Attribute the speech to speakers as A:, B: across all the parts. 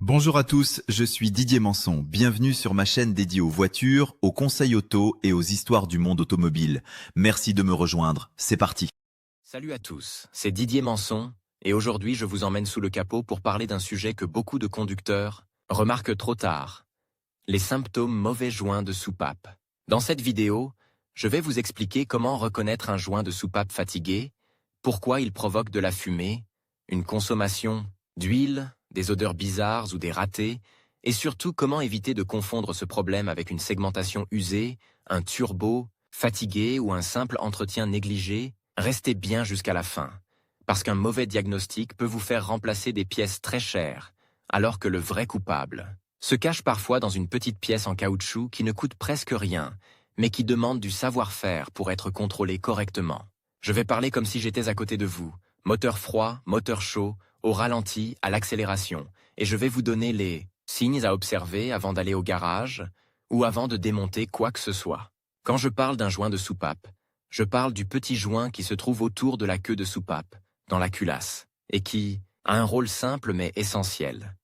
A: Bonjour à tous, je suis Didier Manson. Bienvenue sur ma chaîne dédiée aux voitures, aux conseils auto et aux histoires du monde automobile. Merci de me rejoindre. C'est parti.
B: Salut à tous, c'est Didier Manson, et aujourd'hui je vous emmène sous le capot pour parler d'un sujet que beaucoup de conducteurs remarquent trop tard. Les symptômes mauvais joints de soupape. Dans cette vidéo, je vais vous expliquer comment reconnaître un joint de soupape fatigué, pourquoi il provoque de la fumée, une consommation d'huile, des odeurs bizarres ou des ratés, et surtout comment éviter de confondre ce problème avec une segmentation usée, un turbo, fatigué ou un simple entretien négligé. Restez bien jusqu'à la fin, parce qu'un mauvais diagnostic peut vous faire remplacer des pièces très chères, alors que le vrai coupable se cache parfois dans une petite pièce en caoutchouc qui ne coûte presque rien, mais qui demande du savoir-faire pour être contrôlé correctement. Je vais parler comme si j'étais à côté de vous, moteur froid, moteur chaud, au ralenti, à l'accélération, et je vais vous donner les signes à observer avant d'aller au garage ou avant de démonter quoi que ce soit. Quand je parle d'un joint de soupape, je parle du petit joint qui se trouve autour de la queue de soupape, dans la culasse, et qui a un rôle simple mais essentiel.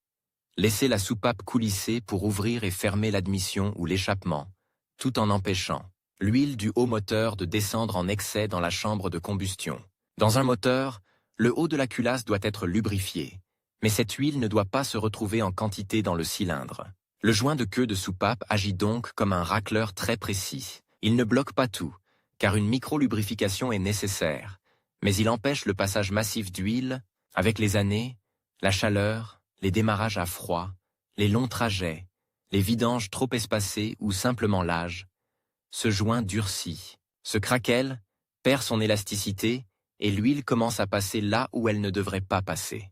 B: Laissez la soupape coulisser pour ouvrir et fermer l'admission ou l'échappement, tout en empêchant l'huile du haut moteur de descendre en excès dans la chambre de combustion. Dans un moteur, le haut de la culasse doit être lubrifié, mais cette huile ne doit pas se retrouver en quantité dans le cylindre. Le joint de queue de soupape agit donc comme un racleur très précis. Il ne bloque pas tout, car une micro-lubrification est nécessaire, mais il empêche le passage massif d'huile avec les années, la chaleur, les démarrages à froid, les longs trajets, les vidanges trop espacées ou simplement l'âge. Ce joint durcit, se craquelle, perd son élasticité et l'huile commence à passer là où elle ne devrait pas passer.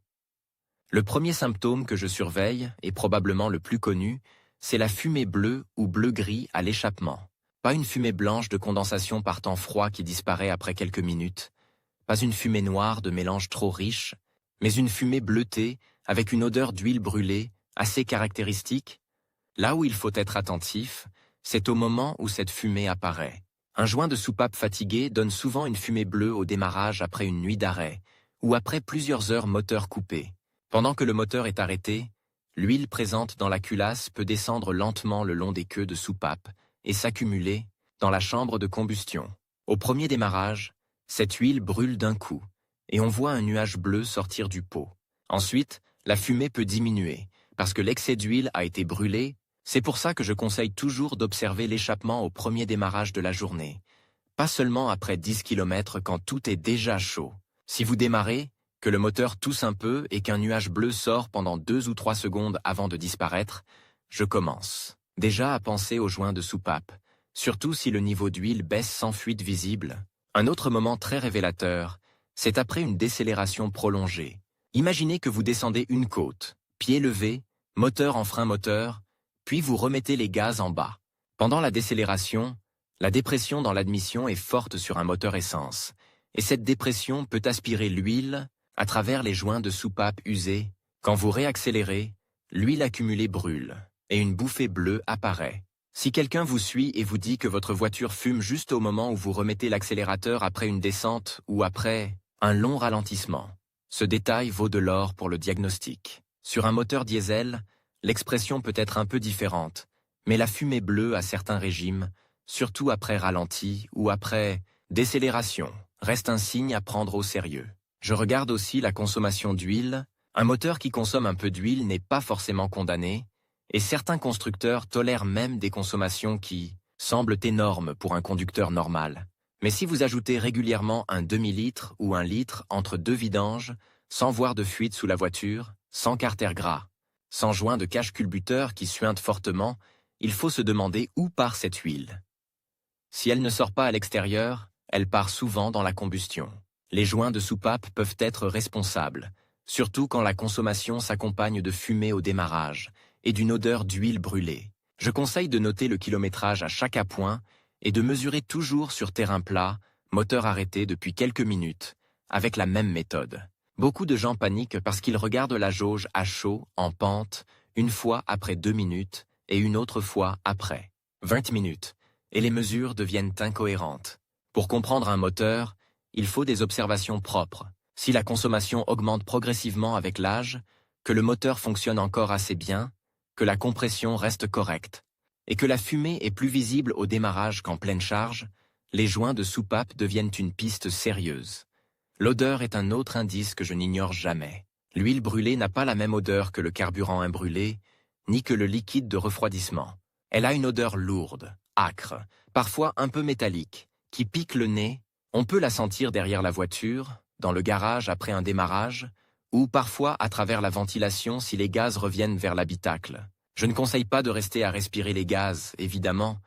B: Le premier symptôme que je surveille, et probablement le plus connu, c'est la fumée bleue ou bleu-gris à l'échappement. Pas une fumée blanche de condensation par temps froid qui disparaît après quelques minutes, pas une fumée noire de mélange trop riche, mais une fumée bleutée avec une odeur d'huile brûlée assez caractéristique. Là où il faut être attentif, c'est au moment où cette fumée apparaît. Un joint de soupape fatigué donne souvent une fumée bleue au démarrage après une nuit d'arrêt, ou après plusieurs heures moteur coupé. Pendant que le moteur est arrêté, l'huile présente dans la culasse peut descendre lentement le long des queues de soupape et s'accumuler dans la chambre de combustion. Au premier démarrage, cette huile brûle d'un coup, et on voit un nuage bleu sortir du pot. Ensuite, la fumée peut diminuer, parce que l'excès d'huile a été brûlé. C'est pour ça que je conseille toujours d'observer l'échappement au premier démarrage de la journée, pas seulement après 10 km quand tout est déjà chaud. Si vous démarrez, que le moteur tousse un peu et qu'un nuage bleu sort pendant 2 ou 3 secondes avant de disparaître, je commence déjà à penser au joint de soupape, surtout si le niveau d'huile baisse sans fuite visible. Un autre moment très révélateur, c'est après une décélération prolongée. Imaginez que vous descendez une côte, pied levé, moteur en frein moteur, puis vous remettez les gaz en bas. Pendant la décélération, la dépression dans l'admission est forte sur un moteur essence, et cette dépression peut aspirer l'huile à travers les joints de soupape usés. Quand vous réaccélérez, l'huile accumulée brûle, et une bouffée bleue apparaît. Si quelqu'un vous suit et vous dit que votre voiture fume juste au moment où vous remettez l'accélérateur après une descente ou après un long ralentissement, ce détail vaut de l'or pour le diagnostic. Sur un moteur diesel, l'expression peut être un peu différente, mais la fumée bleue à certains régimes, surtout après ralenti ou après décélération, reste un signe à prendre au sérieux. Je regarde aussi la consommation d'huile. Un moteur qui consomme un peu d'huile n'est pas forcément condamné, et certains constructeurs tolèrent même des consommations qui semblent énormes pour un conducteur normal. Mais si vous ajoutez régulièrement un demi-litre ou un litre entre deux vidanges, sans voir de fuite sous la voiture, sans carter gras, sans joint de cache-culbuteur qui suinte fortement, il faut se demander où part cette huile. Si elle ne sort pas à l'extérieur, elle part souvent dans la combustion. Les joints de soupape peuvent être responsables, surtout quand la consommation s'accompagne de fumée au démarrage et d'une odeur d'huile brûlée. Je conseille de noter le kilométrage à chaque appoint et de mesurer toujours sur terrain plat, moteur arrêté depuis quelques minutes, avec la même méthode. Beaucoup de gens paniquent parce qu'ils regardent la jauge à chaud, en pente, une fois après 2 minutes et une autre fois après 20 minutes, et les mesures deviennent incohérentes. Pour comprendre un moteur, il faut des observations propres. Si la consommation augmente progressivement avec l'âge, que le moteur fonctionne encore assez bien, que la compression reste correcte, et que la fumée est plus visible au démarrage qu'en pleine charge, les joints de soupape deviennent une piste sérieuse. L'odeur est un autre indice que je n'ignore jamais. L'huile brûlée n'a pas la même odeur que le carburant imbrûlé, ni que le liquide de refroidissement. Elle a une odeur lourde, âcre, parfois un peu métallique, qui pique le nez. On peut la sentir derrière la voiture, dans le garage après un démarrage, ou parfois à travers la ventilation si les gaz reviennent vers l'habitacle. Je ne conseille pas de rester à respirer les gaz, évidemment,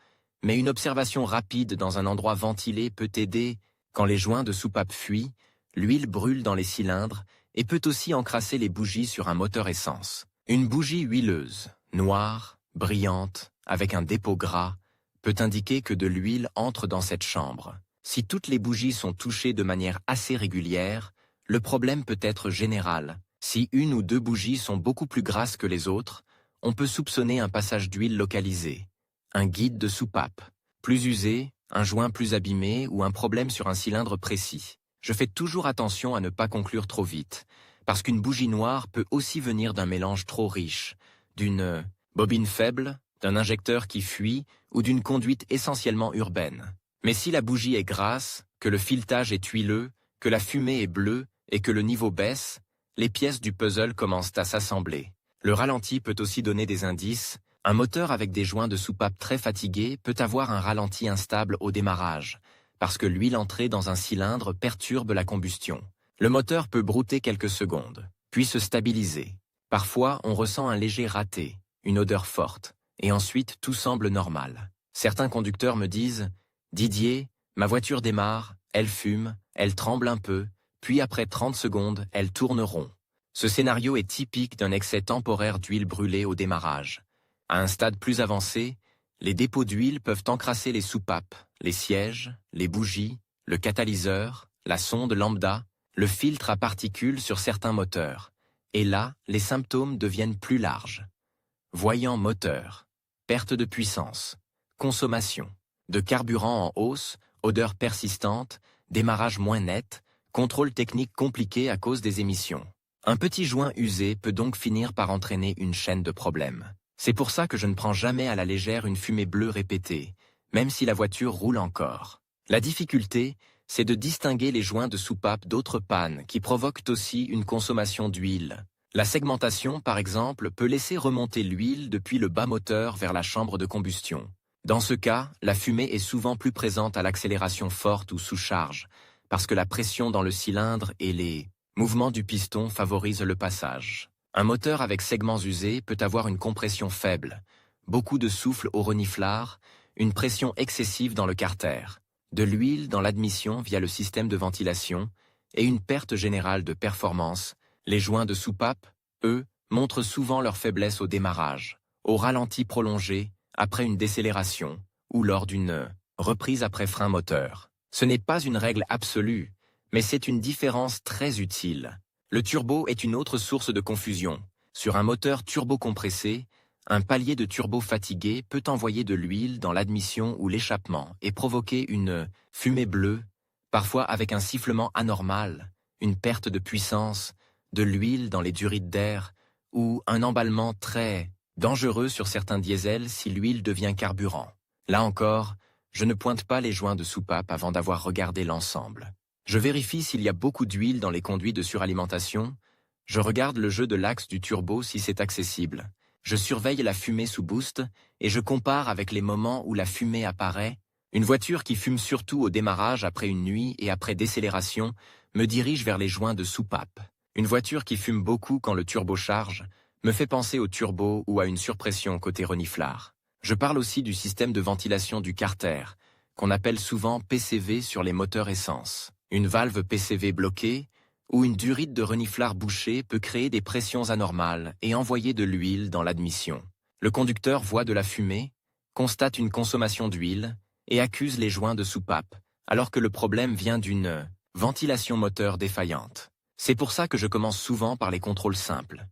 B: mais une observation rapide dans un endroit ventilé peut aider. Quand les joints de soupape fuient, l'huile brûle dans les cylindres et peut aussi encrasser les bougies sur un moteur essence. Une bougie huileuse, noire, brillante, avec un dépôt gras, peut indiquer que de l'huile entre dans cette chambre. Si toutes les bougies sont touchées de manière assez régulière, le problème peut être général. Si une ou deux bougies sont beaucoup plus grasses que les autres, on peut soupçonner un passage d'huile localisé, un guide de soupape, plus usé, un joint plus abîmé ou un problème sur un cylindre précis. Je fais toujours attention à ne pas conclure trop vite, parce qu'une bougie noire peut aussi venir d'un mélange trop riche, d'une bobine faible, d'un injecteur qui fuit ou d'une conduite essentiellement urbaine. Mais si la bougie est grasse, que le filetage est huileux, que la fumée est bleue et que le niveau baisse, les pièces du puzzle commencent à s'assembler. Le ralenti peut aussi donner des indices. Un moteur avec des joints de soupape très fatigués peut avoir un ralenti instable au démarrage, parce que l'huile entrée dans un cylindre perturbe la combustion. Le moteur peut brouter quelques secondes, puis se stabiliser. Parfois, on ressent un léger raté, une odeur forte, et ensuite tout semble normal. Certains conducteurs me disent « Didier, ma voiture démarre, elle fume, elle tremble un peu, puis après 30 secondes, elle tourne rond. » Ce scénario est typique d'un excès temporaire d'huile brûlée au démarrage. À un stade plus avancé, les dépôts d'huile peuvent encrasser les soupapes, les sièges, les bougies, le catalyseur, la sonde lambda, le filtre à particules sur certains moteurs. Et là, les symptômes deviennent plus larges. Voyant moteur, perte de puissance, consommation, de carburant en hausse, odeur persistante, démarrage moins net, contrôle technique compliqué à cause des émissions. Un petit joint usé peut donc finir par entraîner une chaîne de problèmes. C'est pour ça que je ne prends jamais à la légère une fumée bleue répétée, même si la voiture roule encore. La difficulté, c'est de distinguer les joints de soupape d'autres pannes qui provoquent aussi une consommation d'huile. La segmentation, par exemple, peut laisser remonter l'huile depuis le bas moteur vers la chambre de combustion. Dans ce cas, la fumée est souvent plus présente à l'accélération forte ou sous charge, parce que la pression dans le cylindre et les mouvements du piston favorisent le passage. Un moteur avec segments usés peut avoir une compression faible, beaucoup de souffle au reniflard, une pression excessive dans le carter, de l'huile dans l'admission via le système de ventilation et une perte générale de performance. Les joints de soupape, eux, montrent souvent leur faiblesse au démarrage, au ralenti prolongé, après une décélération ou lors d'une reprise après frein moteur. Ce n'est pas une règle absolue, mais c'est une différence très utile. Le turbo est une autre source de confusion. Sur un moteur turbo-compressé, un palier de turbo fatigué peut envoyer de l'huile dans l'admission ou l'échappement et provoquer une fumée bleue, parfois avec un sifflement anormal, une perte de puissance, de l'huile dans les durites d'air ou un emballement très dangereux sur certains diesels si l'huile devient carburant. Là encore, je ne pointe pas les joints de soupape avant d'avoir regardé l'ensemble. Je vérifie s'il y a beaucoup d'huile dans les conduits de suralimentation. Je regarde le jeu de l'axe du turbo si c'est accessible. Je surveille la fumée sous boost et je compare avec les moments où la fumée apparaît. Une voiture qui fume surtout au démarrage après une nuit et après décélération me dirige vers les joints de soupape. Une voiture qui fume beaucoup quand le turbo charge me fait penser au turbo ou à une surpression côté reniflard. Je parle aussi du système de ventilation du carter, qu'on appelle souvent PCV sur les moteurs essence. Une valve PCV bloquée ou une durite de reniflard bouchée peut créer des pressions anormales et envoyer de l'huile dans l'admission. Le conducteur voit de la fumée, constate une consommation d'huile et accuse les joints de soupape, alors que le problème vient d'une ventilation moteur défaillante. C'est pour ça que je commence souvent par les contrôles simples.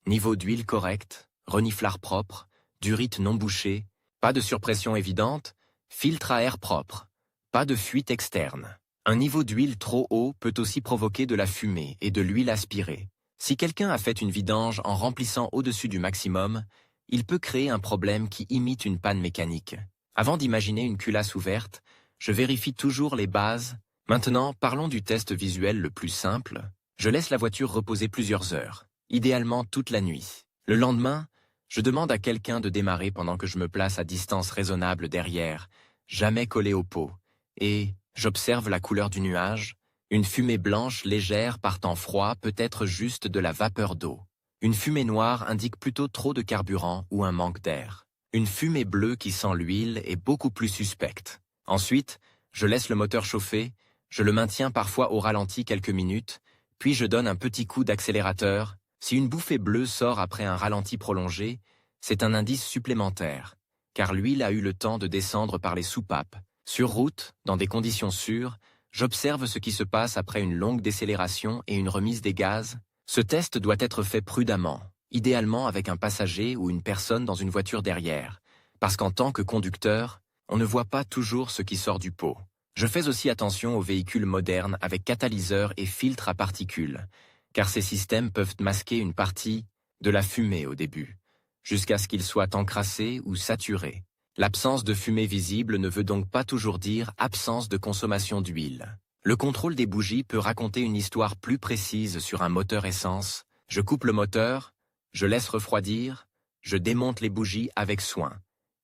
B: Niveau d'huile correct, reniflard propre, durite non bouchée, pas de surpression évidente, filtre à air propre, pas de fuite externe. Un niveau d'huile trop haut peut aussi provoquer de la fumée et de l'huile aspirée. Si quelqu'un a fait une vidange en remplissant au-dessus du maximum, il peut créer un problème qui imite une panne mécanique. Avant d'imaginer une culasse ouverte, je vérifie toujours les bases. Maintenant, parlons du test visuel le plus simple. Je laisse la voiture reposer plusieurs heures, idéalement toute la nuit. Le lendemain, je demande à quelqu'un de démarrer pendant que je me place à distance raisonnable derrière, jamais collé au pot, et j'observe la couleur du nuage. Une fumée blanche légère partant froid peut être juste de la vapeur d'eau. Une fumée noire indique plutôt trop de carburant ou un manque d'air. Une fumée bleue qui sent l'huile est beaucoup plus suspecte. Ensuite, je laisse le moteur chauffer, je le maintiens parfois au ralenti quelques minutes, puis je donne un petit coup d'accélérateur. Si une bouffée bleue sort après un ralenti prolongé, c'est un indice supplémentaire, car l'huile a eu le temps de descendre par les soupapes. Sur route, dans des conditions sûres, j'observe ce qui se passe après une longue décélération et une remise des gaz. Ce test doit être fait prudemment, idéalement avec un passager ou une personne dans une voiture derrière, parce qu'en tant que conducteur, on ne voit pas toujours ce qui sort du pot. Je fais aussi attention aux véhicules modernes avec catalyseur et filtre à particules, car ces systèmes peuvent masquer une partie de la fumée au début, jusqu'à ce qu'ils soient encrassés ou saturés. L'absence de fumée visible ne veut donc pas toujours dire absence de consommation d'huile. Le contrôle des bougies peut raconter une histoire plus précise sur un moteur essence. Je coupe le moteur, je laisse refroidir, je démonte les bougies avec soin,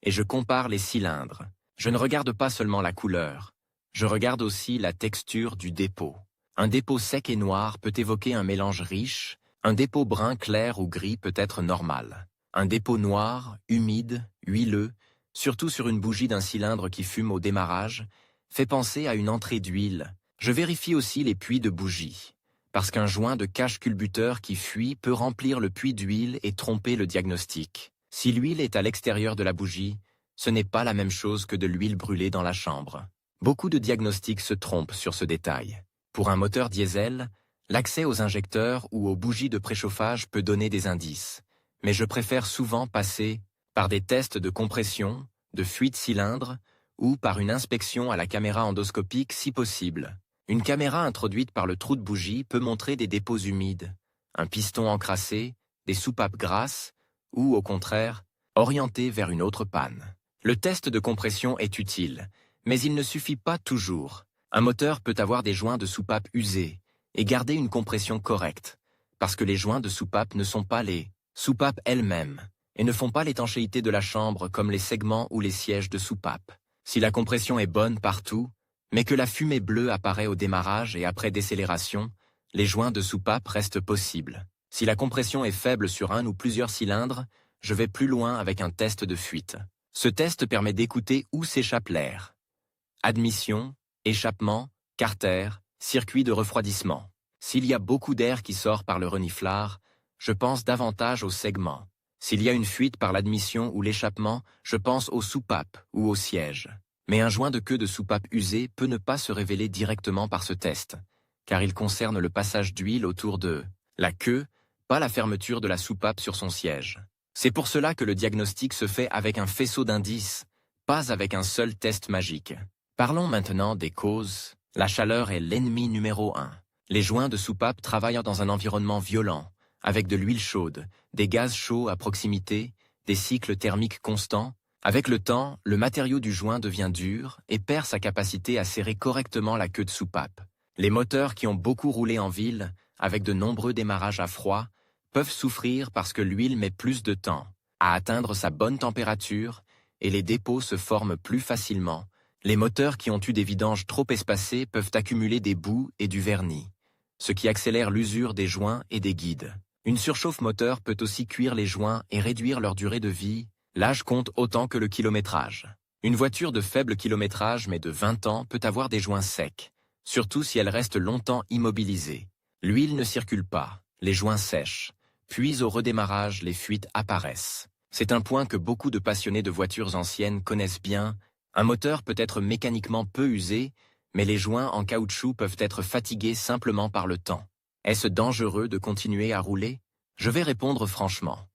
B: et je compare les cylindres. Je ne regarde pas seulement la couleur, je regarde aussi la texture du dépôt. Un dépôt sec et noir peut évoquer un mélange riche, un dépôt brun clair ou gris peut être normal. Un dépôt noir, humide, huileux, surtout sur une bougie d'un cylindre qui fume au démarrage, fait penser à une entrée d'huile. Je vérifie aussi les puits de bougie, parce qu'un joint de cache-culbuteur qui fuit peut remplir le puits d'huile et tromper le diagnostic. Si l'huile est à l'extérieur de la bougie, ce n'est pas la même chose que de l'huile brûlée dans la chambre. Beaucoup de diagnostics se trompent sur ce détail. Pour un moteur diesel, l'accès aux injecteurs ou aux bougies de préchauffage peut donner des indices, mais je préfère souvent passer par des tests de compression, de fuite cylindre ou par une inspection à la caméra endoscopique si possible. Une caméra introduite par le trou de bougie peut montrer des dépôts humides, un piston encrassé, des soupapes grasses ou, au contraire, orienté vers une autre panne. Le test de compression est utile, mais il ne suffit pas toujours. Un moteur peut avoir des joints de soupape usés et garder une compression correcte, parce que les joints de soupape ne sont pas les soupapes elles-mêmes et ne font pas l'étanchéité de la chambre comme les segments ou les sièges de soupape. Si la compression est bonne partout, mais que la fumée bleue apparaît au démarrage et après décélération, les joints de soupape restent possibles. Si la compression est faible sur un ou plusieurs cylindres, je vais plus loin avec un test de fuite. Ce test permet d'écouter où s'échappe l'air. Admission, échappement, carter, circuit de refroidissement. S'il y a beaucoup d'air qui sort par le reniflard, je pense davantage au segment. S'il y a une fuite par l'admission ou l'échappement, je pense aux soupapes ou aux sièges. Mais un joint de queue de soupape usée peut ne pas se révéler directement par ce test, car il concerne le passage d'huile autour de la queue, pas la fermeture de la soupape sur son siège. C'est pour cela que le diagnostic se fait avec un faisceau d'indices, pas avec un seul test magique. Parlons maintenant des causes. La chaleur est l'ennemi numéro 1. Les joints de soupape travaillent dans un environnement violent, avec de l'huile chaude, des gaz chauds à proximité, des cycles thermiques constants. Avec le temps, le matériau du joint devient dur et perd sa capacité à serrer correctement la queue de soupape. Les moteurs qui ont beaucoup roulé en ville, avec de nombreux démarrages à froid, peuvent souffrir parce que l'huile met plus de temps à atteindre sa bonne température et les dépôts se forment plus facilement. Les moteurs qui ont eu des vidanges trop espacées peuvent accumuler des boues et du vernis, ce qui accélère l'usure des joints et des guides. Une surchauffe moteur peut aussi cuire les joints et réduire leur durée de vie. L'âge compte autant que le kilométrage. Une voiture de faible kilométrage mais de 20 ans peut avoir des joints secs, surtout si elle reste longtemps immobilisée. L'huile ne circule pas, les joints sèchent, puis au redémarrage les fuites apparaissent. C'est un point que beaucoup de passionnés de voitures anciennes connaissent bien. Un moteur peut être mécaniquement peu usé, mais les joints en caoutchouc peuvent être fatigués simplement par le temps. Est-ce dangereux de continuer à rouler? Je vais répondre franchement.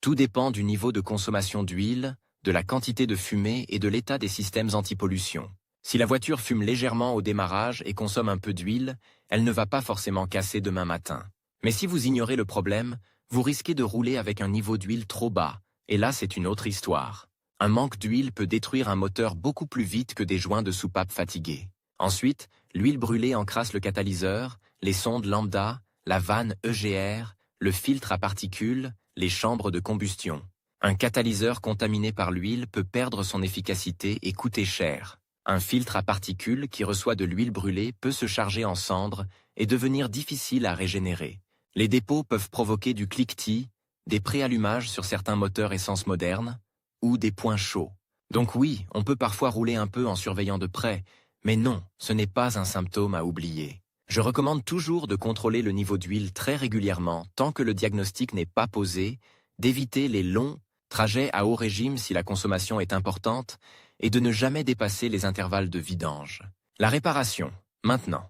B: Tout dépend du niveau de consommation d'huile, de la quantité de fumée et de l'état des systèmes anti-pollution. Si la voiture fume légèrement au démarrage et consomme un peu d'huile, elle ne va pas forcément casser demain matin. Mais si vous ignorez le problème, vous risquez de rouler avec un niveau d'huile trop bas, et là c'est une autre histoire. Un manque d'huile peut détruire un moteur beaucoup plus vite que des joints de soupape fatigués. Ensuite, l'huile brûlée encrasse le catalyseur, les sondes lambda, la vanne EGR, le filtre à particules, les chambres de combustion. Un catalyseur contaminé par l'huile peut perdre son efficacité et coûter cher. Un filtre à particules qui reçoit de l'huile brûlée peut se charger en cendres et devenir difficile à régénérer. Les dépôts peuvent provoquer du cliquetis, des préallumages sur certains moteurs essence modernes, ou des points chauds. Donc oui, on peut parfois rouler un peu en surveillant de près, mais non, ce n'est pas un symptôme à oublier. Je recommande toujours de contrôler le niveau d'huile très régulièrement tant que le diagnostic n'est pas posé, d'éviter les longs trajets à haut régime si la consommation est importante, et de ne jamais dépasser les intervalles de vidange. La réparation, maintenant.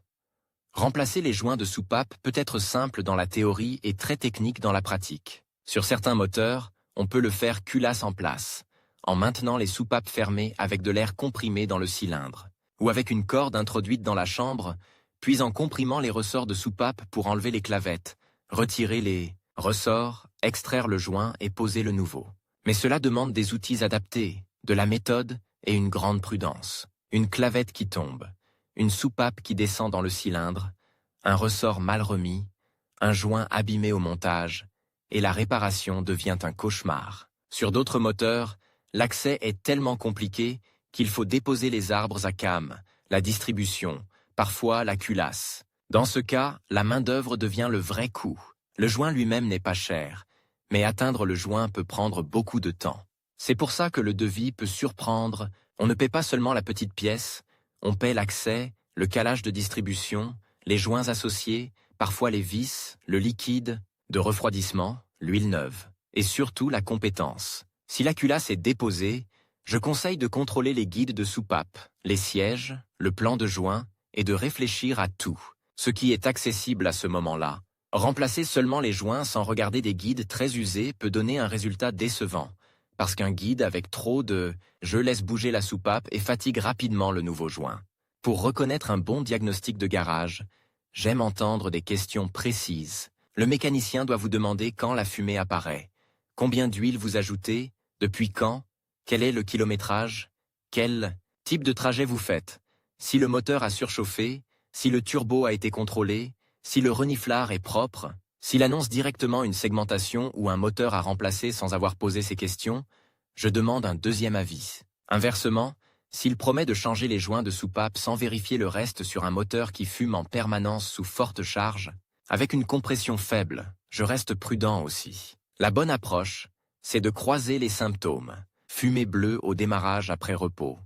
B: Remplacer les joints de soupape peut être simple dans la théorie et très technique dans la pratique. Sur certains moteurs, on peut le faire culasse en place, en maintenant les soupapes fermées avec de l'air comprimé dans le cylindre, ou avec une corde introduite dans la chambre, puis en comprimant les ressorts de soupape pour enlever les clavettes, retirer les ressorts, extraire le joint et poser le nouveau. Mais cela demande des outils adaptés, de la méthode et une grande prudence. Une clavette qui tombe, une soupape qui descend dans le cylindre, un ressort mal remis, un joint abîmé au montage, et la réparation devient un cauchemar. Sur d'autres moteurs, l'accès est tellement compliqué qu'il faut déposer les arbres à cames, la distribution, parfois la culasse. Dans ce cas, la main-d'œuvre devient le vrai coût. Le joint lui-même n'est pas cher, mais atteindre le joint peut prendre beaucoup de temps. C'est pour ça que le devis peut surprendre. On ne paie pas seulement la petite pièce, on paie l'accès, le calage de distribution, les joints associés, parfois les vis, le liquide de refroidissement, l'huile neuve, et surtout la compétence. Si la culasse est déposée, je conseille de contrôler les guides de soupape, les sièges, le plan de joint, et de réfléchir à tout, ce qui est accessible à ce moment-là. Remplacer seulement les joints sans regarder des guides très usés peut donner un résultat décevant, parce qu'un guide avec trop de « je laisse bouger la soupape » et fatigue rapidement le nouveau joint. Pour reconnaître un bon diagnostic de garage, j'aime entendre des questions précises. Le mécanicien doit vous demander quand la fumée apparaît, combien d'huile vous ajoutez, depuis quand, quel est le kilométrage, quel type de trajet vous faites, si le moteur a surchauffé, si le turbo a été contrôlé, si le reniflard est propre, s'il annonce directement une segmentation ou un moteur à remplacer sans avoir posé ces questions, je demande un deuxième avis. Inversement, s'il promet de changer les joints de soupape sans vérifier le reste sur un moteur qui fume en permanence sous forte charge, avec une compression faible, je reste prudent aussi. La bonne approche, c'est de croiser les symptômes. Fumée bleue au démarrage après repos,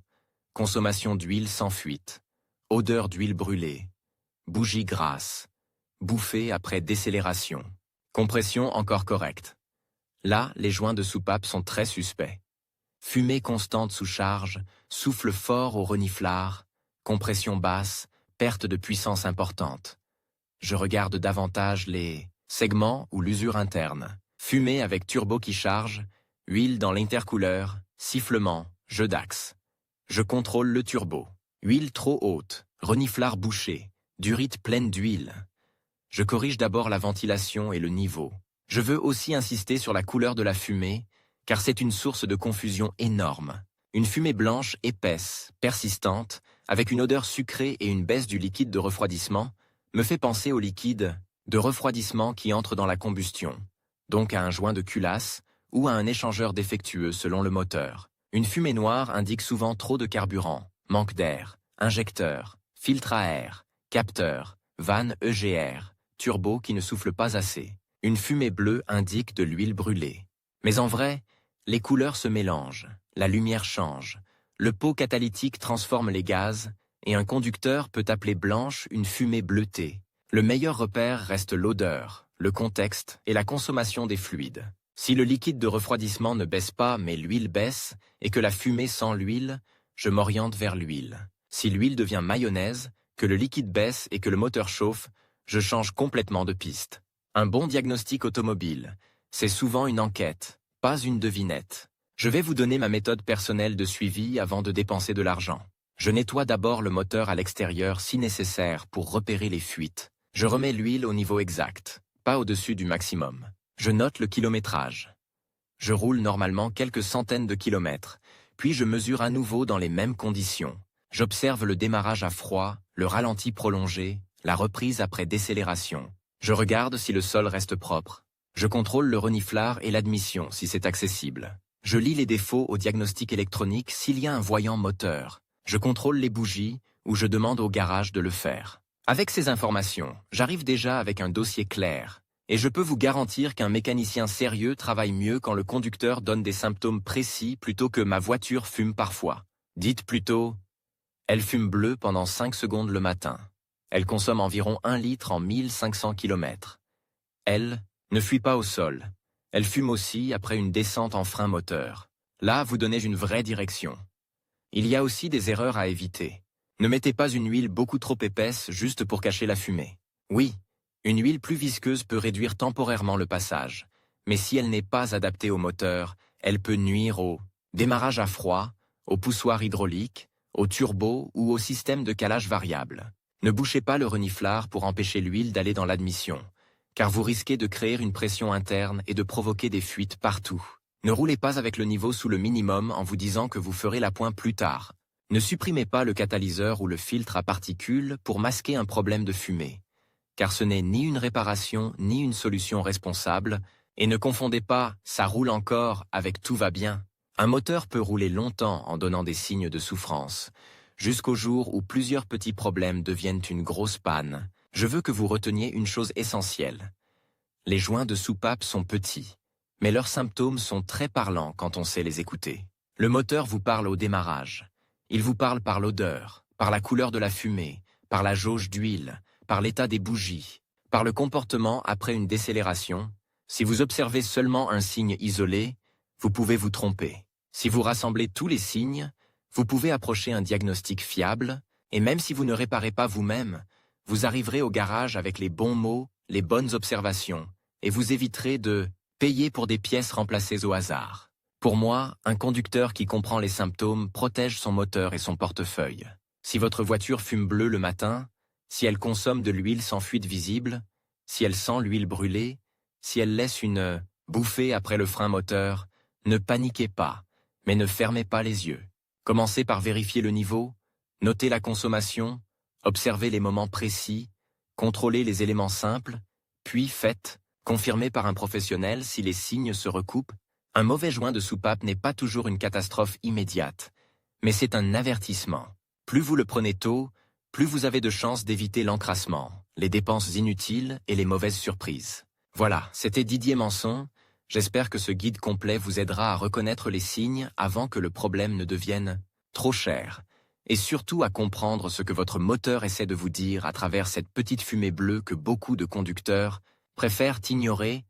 B: consommation d'huile sans fuite, odeur d'huile brûlée, bougie grasse, bouffée après décélération, compression encore correcte. Là, les joints de soupape sont très suspects. Fumée constante sous charge, souffle fort au reniflard, compression basse, perte de puissance importante. Je regarde davantage les segments ou l'usure interne. Fumée avec turbo qui charge, huile dans l'intercouleur, sifflement, jeu d'axe. Je contrôle le turbo. Huile trop haute, reniflard bouché, durite pleine d'huile. Je corrige d'abord la ventilation et le niveau. Je veux aussi insister sur la couleur de la fumée, car c'est une source de confusion énorme. Une fumée blanche épaisse, persistante, avec une odeur sucrée et une baisse du liquide de refroidissement, me fait penser au liquide de refroidissement qui entre dans la combustion, donc à un joint de culasse ou à un échangeur défectueux selon le moteur. Une fumée noire indique souvent trop de carburant, manque d'air, injecteur, filtre à air, capteur, vanne EGR, turbo qui ne souffle pas assez. Une fumée bleue indique de l'huile brûlée. Mais en vrai, les couleurs se mélangent, la lumière change, le pot catalytique transforme les gaz, et un conducteur peut appeler blanche une fumée bleutée. Le meilleur repère reste l'odeur, le contexte et la consommation des fluides. Si le liquide de refroidissement ne baisse pas mais l'huile baisse, et que la fumée sent l'huile, je m'oriente vers l'huile. Si l'huile devient mayonnaise, que le liquide baisse et que le moteur chauffe, je change complètement de piste. Un bon diagnostic automobile, c'est souvent une enquête, pas une devinette. Je vais vous donner ma méthode personnelle de suivi avant de dépenser de l'argent. Je nettoie d'abord le moteur à l'extérieur si nécessaire pour repérer les fuites. Je remets l'huile au niveau exact. pas au-dessus du maximum. Je note le kilométrage. Je roule normalement quelques centaines de kilomètres, puis je mesure à nouveau dans les mêmes conditions. J'observe le démarrage à froid, le ralenti prolongé, la reprise après décélération. Je regarde si le sol reste propre. Je contrôle le reniflard et l'admission si c'est accessible. Je lis les défauts au diagnostic électronique s'il y a un voyant moteur. Je contrôle les bougies ou je demande au garage de le faire. Avec ces informations, j'arrive déjà avec un dossier clair. Et je peux vous garantir qu'un mécanicien sérieux travaille mieux quand le conducteur donne des symptômes précis plutôt que ma voiture fume parfois. Dites plutôt, elle fume bleu pendant 5 secondes le matin. Elle consomme environ 1 litre en 1500 km. Elle ne fuit pas au sol. Elle fume aussi après une descente en frein moteur. Là, vous donnez une vraie direction. Il y a aussi des erreurs à éviter. Ne mettez pas une huile beaucoup trop épaisse juste pour cacher la fumée. Oui, une huile plus visqueuse peut réduire temporairement le passage, mais si elle n'est pas adaptée au moteur, elle peut nuire au démarrage à froid, au poussoir hydraulique, au turbo ou au système de calage variable. Ne bouchez pas le reniflard pour empêcher l'huile d'aller dans l'admission, car vous risquez de créer une pression interne et de provoquer des fuites partout. Ne roulez pas avec le niveau sous le minimum en vous disant que vous ferez la pointe plus tard. Ne supprimez pas le catalyseur ou le filtre à particules pour masquer un problème de fumée, car ce n'est ni une réparation ni une solution responsable, et ne confondez pas « ça roule encore » avec « tout va bien ». Un moteur peut rouler longtemps en donnant des signes de souffrance, jusqu'au jour où plusieurs petits problèmes deviennent une grosse panne. Je veux que vous reteniez une chose essentielle. Les joints de soupape sont petits, mais leurs symptômes sont très parlants quand on sait les écouter. Le moteur vous parle au démarrage. Il vous parle par l'odeur, par la couleur de la fumée, par la jauge d'huile, par l'état des bougies, par le comportement après une décélération. Si vous observez seulement un signe isolé, vous pouvez vous tromper. Si vous rassemblez tous les signes, vous pouvez approcher un diagnostic fiable, et même si vous ne réparez pas vous-même, vous arriverez au garage avec les bons mots, les bonnes observations, et vous éviterez de payer pour des pièces remplacées au hasard. Pour moi, un conducteur qui comprend les symptômes protège son moteur et son portefeuille. Si votre voiture fume bleu le matin, si elle consomme de l'huile sans fuite visible, si elle sent l'huile brûlée, si elle laisse une bouffée après le frein moteur, ne paniquez pas, mais ne fermez pas les yeux. Commencez par vérifier le niveau, notez la consommation, observez les moments précis, contrôlez les éléments simples, puis faites, confirmez par un professionnel si les signes se recoupent. Un mauvais joint de soupape n'est pas toujours une catastrophe immédiate, mais c'est un avertissement. Plus vous le prenez tôt, plus vous avez de chances d'éviter l'encrassement, les dépenses inutiles et les mauvaises surprises. Voilà, c'était Didier Manson. J'espère que ce guide complet vous aidera à reconnaître les signes avant que le problème ne devienne trop cher, et surtout à comprendre ce que votre moteur essaie de vous dire à travers cette petite fumée bleue que beaucoup de conducteurs préfèrent ignorer